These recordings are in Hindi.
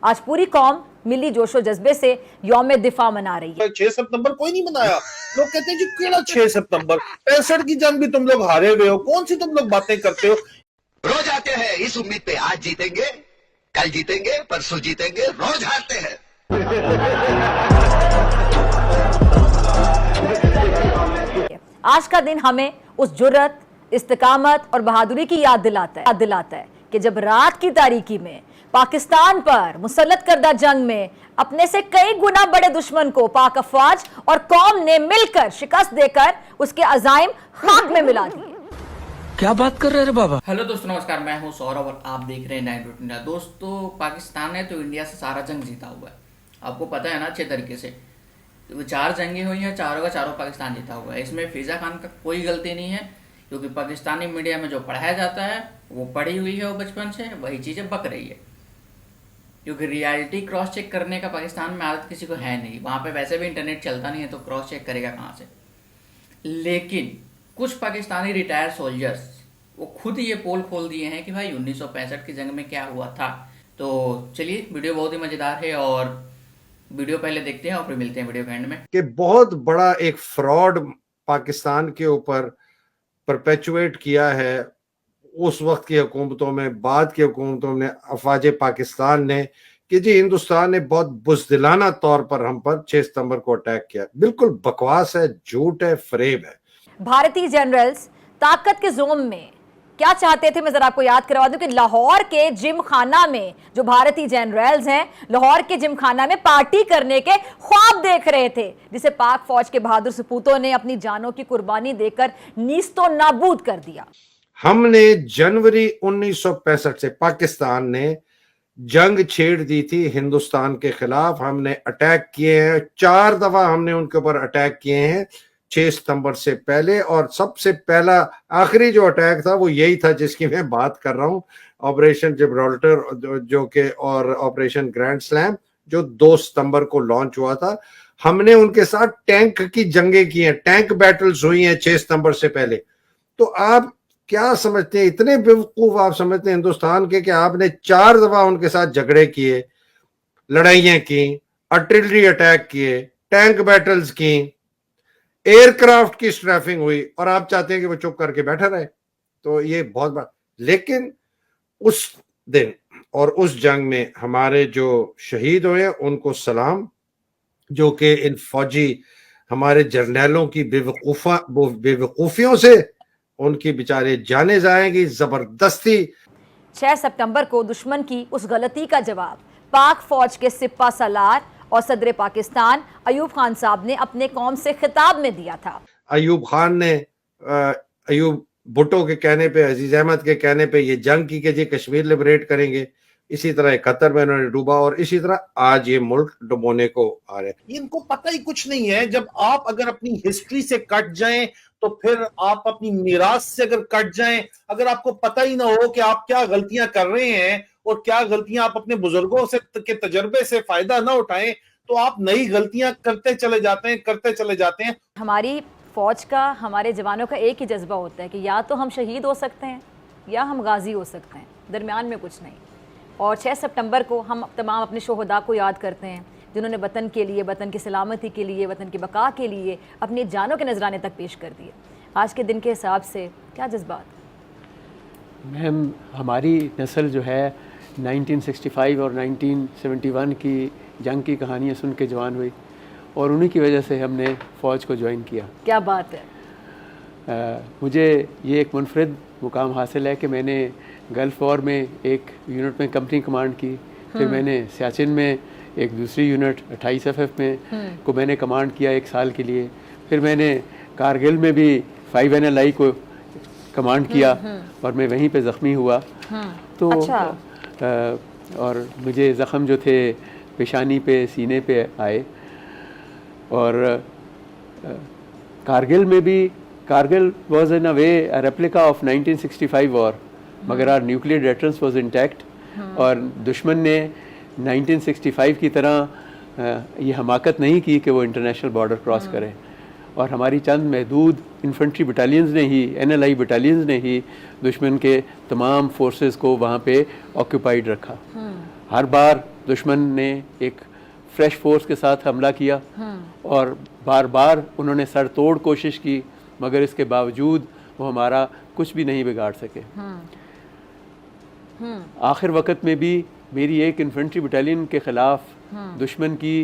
आज पूरी कौम मिली जोशो जज्बे से यौम दिफा मना रही है। 6 सितंबर कोई नहीं मनाया। लोग कहते हैं जी केड़ा 6 सितंबर, 65 की जंग भी तुम लोग हारे हुए हो, कौन सी तुम लोग बातें करते हो। रोज आते हैं इस उम्मीद पे आज जीतेंगे, कल जीतेंगे, परसों जीतेंगे, रोज हारते हैं। आज का दिन हमें उस जुर्रत, इस्तिकामत और बहादुरी की याद दिलाता है कि जब रात की तारीकी में पाकिस्तान पर मुसल्लत करदा जंग में अपने से कई गुना बड़े दुश्मन को पाक अफवाज और कौम ने मिलकर शिकस्त देकर उसके अजाइम खाक में मिला दिए। क्या बात कर रहे हैं बाबा। हेलो दोस्तों, नमस्कार। मैं हूं सौरभ और आप देख रहे हैं 9 इंडिया। दोस्तों, पाकिस्तान ने तो इंडिया से सारा जंग जीता हुआ है, आपको पता है ना अच्छे तरीके से। तो 4 जंगें हुई हैं, चारों का चारों पाकिस्तान जीता हुआ है। इसमें फिजा खान का कोई गलती नहीं है, क्योंकि पाकिस्तानी मीडिया में जो पढ़ाया जाता है वो पढ़ी हुई है, वो बचपन से वही चीज़ें बक रही है। क्योंकि रियलिटी क्रॉस चेक करने का पाकिस्तान में आदत किसी को है नहीं। वहाँ पे वैसे भी इंटरनेट चलता नहीं है, तो क्रॉस चेक करेगा कहाँ से। लेकिन कुछ पाकिस्तानी रिटायर्ड सोल्जर्स वो खुद ये पोल खोल दिए हैं कि भाई 1965 की जंग में क्या हुआ था। तो चलिए, वीडियो बहुत ही मज़ेदार है और वीडियो पहले देखते हैं और फिर मिलते हैं वीडियो के एंड में। कि बहुत बड़ा एक फ्रॉड पाकिस्तान के ऊपर परपेचुएट किया है उस वक्त की हुकूमतों में, बाद की हुकूमतों ने, अफवाज पाकिस्तान ने, कि जी हिंदुस्तान ने बहुत बुज़दिलाना तौर पर हम पर 6 सितंबर को अटैक किया। बिल्कुल बकवास है, झूठ है, फरेब है। भारतीय जनरल्स ताकत के जोम में क्या चाहते थे, मैं जरा आपको याद करवा दूं कि लाहौर के जिम खाना में जो भारतीय जनरल्स हैं, लाहौर के जिम खाना में पार्टी करने के ख्वाब देख रहे थे, जिसे पाक फौज के बहादुर सपूतों ने अपनी जानों की कुर्बानी देकर नीस्तो नाबूद कर दिया। हमने जनवरी 1965 से पाकिस्तान ने जंग छेड़ दी थी हिंदुस्तान के खिलाफ। हमने अटैक किए हैं, 4 दफा हमने उनके ऊपर अटैक किए हैं 6 सितंबर से पहले। और सबसे पहला आखिरी जो अटैक था वो यही था जिसकी मैं बात कर रहा हूं, ऑपरेशन जिब्राल्टर जो के, और ऑपरेशन ग्रैंड स्लैम जो 2 सितंबर को लॉन्च हुआ था। हमने उनके साथ टैंक की जंगें की हैं, टैंक बैटल्स हुई हैं 6 सितंबर से पहले। तो आप क्या समझते हैं, इतने बेवकूफ आप समझते हैं हिंदुस्तान के, कि आपने 4 दफा उनके साथ झगड़े किए, लड़ाइयां की, आर्टिलरी अटैक किए, टैंक बैटल्स की, एयरक्राफ्ट की स्ट्रैफिंग हुई, और आप चाहते हैं कि वो चुप करके बैठा रहे। तो ये बहुत बड़ा। लेकिन उस दिन और उस जंग में हमारे जो शहीद हुए उनको सलाम, जो कि इन फौजी हमारे जर्नैलों की बेवकूफियों से उनकी बेचारे जाने जाएंगी जबरदस्ती। 6 सितंबर को दुश्मन की उस गलती का जवाब पाक फौज के सिपा सलार और सदर पाकिस्तान अयूब खान साहब ने अपने कौम से खिताब में दिया था। अयूब खान ने अयूब भुट्टो के कहने पे, अजीज अहमद के कहने पे ये जंग की कि जी कश्मीर लिबरेट करेंगे। इसी तरह 71 में उन्होंने डूबा, और इसी तरह आज ये मुल्क डुबोने को आ रहे हैं। इनको पता ही कुछ नहीं है। जब आप अगर अपनी हिस्ट्री से कट जाएं तो फिर आप अपनी मीरास से अगर कट जाएं, अगर आपको पता ही ना हो कि आप क्या गलतियां कर रहे हैं और क्या गलतियां आप अपने बुजुर्गों से के तजर्बे से फायदा ना उठाएं, तो आप नई गलतियां करते चले जाते हैं। हमारी फौज का, हमारे जवानों का एक ही जज्बा होता है कि या तो हम शहीद हो सकते हैं या हम गाजी हो सकते हैं, दरमियान में कुछ नहीं। और 6 सितंबर को हम तमाम अपने शोहदा को याद करते हैं, जिन्होंने वतन के लिए, वतन की सलामती के लिए, वतन की बका के लिए अपनी जानों के नजराने तक पेश कर दिए। आज के दिन के हिसाब से क्या जज्बात? मैम, हमारी नस्ल जो है 1965 और 1971 की जंग की कहानियाँ सुन के जवान हुई, और उन्हीं की वजह से हमने फ़ौज को ज्वाइन किया। क्या बात है। मुझे ये एक मुनफरिद मुकाम हासिल है कि मैंने गल्फ़ वॉर में एक यूनिट में कंपनी कमांड की, फिर मैंने सियाचिन में एक दूसरी यूनिट 28 FF में को मैंने कमांड किया 1 साल के लिए। फिर मैंने कारगिल में भी 5NLI को कमांड किया, और मैं वहीं पे ज़ख्मी हुआ। तो अच्छा। और मुझे ज़ख़म जो थे पेशानी पे, सीने पे आए। और कारगिल में भी, Kargil was in a way a replica of 1965 war, मगर our nuclear deterrence was intact. और दुश्मन ने 1965 की तरह ये हमाकत नहीं की कि वो इंटरनेशनल बॉर्डर क्रॉस करें, और हमारी चंद महदूद इन्फेंट्री बटालियंस ने ही, NLI बटालियंस ने ही दुश्मन के तमाम फोर्सेस को वहाँ पे ऑक्यूपाइड रखा। हर बार दुश्मन ने एक फ्रेश फोर्स के साथ हमला किया और बार बार उन्होंने सर तोड़ कोशिश की, मगर इसके बावजूद वो हमारा कुछ भी नहीं बिगाड़ सके। आखिर वक्त में भी मेरी एक इन्फेंट्री बटालियन के ख़िलाफ़ दुश्मन की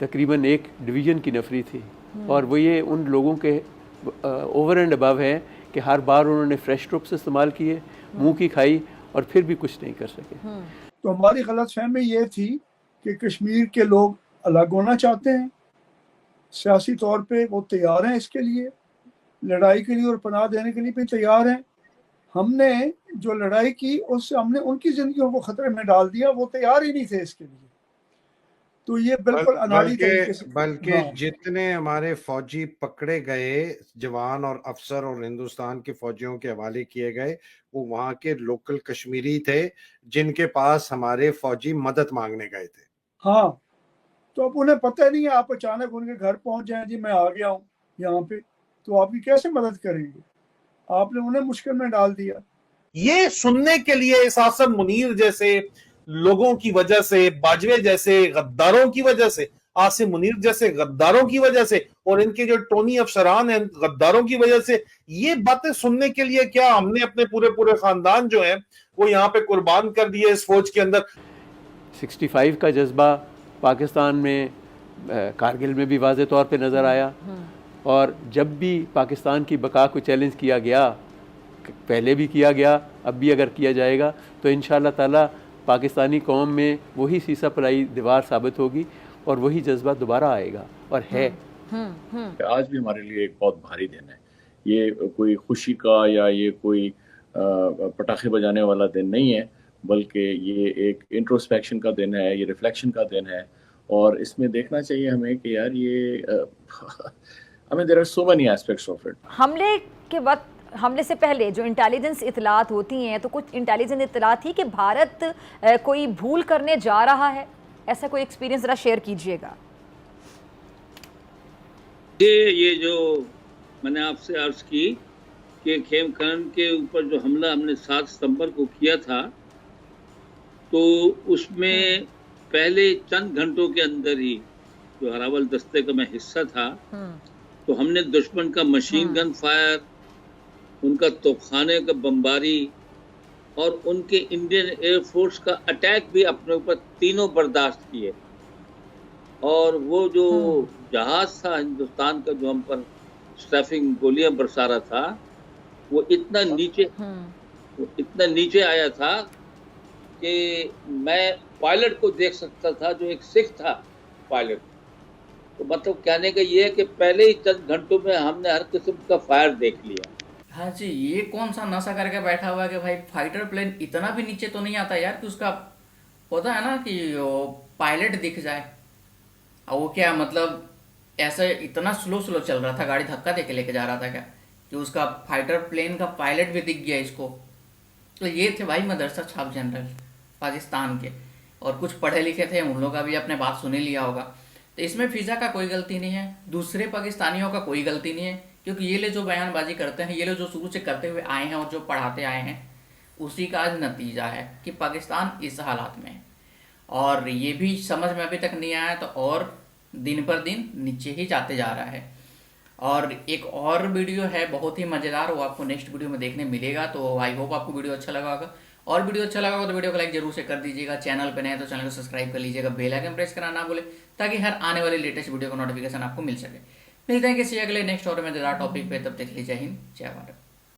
तकरीबन एक डिवीज़न की नफरी थी, और वो ये उन लोगों के ओवर एंड अबव है कि हर बार उन्होंने फ्रेश ट्रुप्स इस्तेमाल किए, मुंह की खाई और फिर भी कुछ नहीं कर सके। तो हमारी गलतफहमी ये थी कि कश्मीर के लोग अलग होना चाहते हैं, सियासी तौर पे वो तैयार हैं, इसके लिए लड़ाई के लिए और पनाह देने के लिए भी तैयार हैं। हमने जो लड़ाई की उससे हमने उनकी जिंदगियों को खतरे में डाल दिया, वो तैयार ही नहीं थे इसके लिए। तो ये बिल्कुल अनाड़ी तरीके से, बल्कि हाँ, जितने हमारे फौजी पकड़े गए जवान और अफसर और हिंदुस्तान के फौजियों के हवाले किए गए, वो वहाँ के लोकल कश्मीरी थे जिनके पास हमारे फौजी मदद मांगने गए थे। हाँ, तो अब उन्हें पता नहीं है, आप अचानक उनके घर पहुंच जाए, जी मैं आ गया हूँ यहाँ पे, तो आपकी कैसे मदद करेंगे? आपने उन्हें मुश्किल में डाल दिया। ये सुनने के लिए इस आसम मुनीर जैसे लोगों की वजह से, बाजवे जैसे गद्दारों की वजह से, आसिम मुनीर जैसे गद्दारों की वजह से, और इनके जो टोनी अफसरान हैं गद्दारों की वजह से, ये बातें सुनने के लिए क्या हमने अपने पूरे खानदान जो है वो यहाँ पे कुर्बान कर दिए इस फौज के अंदर। 65 का जज्बा पाकिस्तान में कारगिल में भी वाज़े तौर पे नज़र आया, और जब भी पाकिस्तान की बका को चैलेंज किया गया, पहले भी किया गया, अब भी अगर किया जाएगा, तो इंशाअल्लाह ताला पाकिस्तानी कौम में वही सीसा पलाई दीवार साबित होगी और वही जज्बा दोबारा आएगा, और है। आज भी हमारे लिए एक बहुत भारी दिन है। ये कोई खुशी का या ये कोई पटाखे बजाने वाला दिन नहीं है, बल्कि ये एक इंट्रोस्पेक्शन का दिन है, ये रिफ्लेक्शन का दिन है, और इसमें देखना चाहिए हमें कि यार ये हमें there are so many aspects of it. हमले के वक्त, हमले से पहले जो इंटेलिजेंस इतलात होती हैं, तो कुछ इंटेलिजेंस इतलात थी कि भारत कोई भूल करने जा रहा है, ऐसा कोई एक्सपीरियंस ज़रा शेयर कीजिएगा। ये जो मैंने आपसे अर्ज की कि खेम खनन के ऊपर जो हमला हमने 7 सितंबर को किया था, तो उसमें पहले चंद घंटों के अंदर ही, जो हरावल दस्ते का मैं हिस्सा था, तो हमने दुश्मन का मशीन गन फायर, उनका तोपखाने का बमबारी और उनके इंडियन एयरफोर्स का अटैक भी अपने ऊपर तीनों बर्दाश्त किए। और वो जो जहाज था हिंदुस्तान का जो हम पर स्ट्रैफिंग गोलियां बरसा रहा था, वो इतना नीचे आया था कि मैं पायलट को देख सकता था, जो एक सिख था पायलट। तो मतलब कहने का ये है कि पहले ही चंद घंटों में हमने हर किस्म का फायर देख लिया। हाँ जी, ये कौन सा नशा करके बैठा हुआ है कि भाई फाइटर प्लेन इतना भी नीचे तो नहीं आता यार कि उसका होता है ना कि वो पायलट दिख जाए। और वो क्या मतलब ऐसे इतना स्लो चल रहा था, गाड़ी धक्का देके लेके जा रहा था क्या कि उसका फाइटर प्लेन का पायलट भी दिख गया इसको। तो ये थे भाई मदरसा छाप जनरल पाकिस्तान के, और कुछ पढ़े लिखे थे, उन लोगों का भी आपने बात सुनी लिया होगा। तो इसमें फिजा का कोई गलती नहीं है, दूसरे पाकिस्तानियों का कोई गलती नहीं है, क्योंकि ये लोग जो बयानबाजी करते हैं, ये लोग जो शुरू से करते हुए आए हैं और जो पढ़ाते आए हैं, उसी का आज नतीजा है कि पाकिस्तान इस हालात में है। और ये भी समझ में अभी तक नहीं आया, तो और दिन पर दिन नीचे ही जाते जा रहा है। और एक और वीडियो है बहुत ही मज़ेदार, वो आपको नेक्स्ट वीडियो में देखने मिलेगा। तो आई होप आपको वीडियो अच्छा लगा होगा, और वीडियो अच्छा लगा होगा तो वीडियो को लाइक जरूर से कर दीजिएगा। चैनल पे नए हैं तो चैनल को सब्सक्राइब कर लीजिएगा, बेल आइकन प्रेस करना ना भूले, ताकि हर आने वाली लेटेस्ट वीडियो का नोटिफिकेशन आपको मिल सके। मिलते हैं किसी अगले नेक्स्ट और मजेदार टॉपिक पे, तब तक के लिए जय हिंद, जय भारत।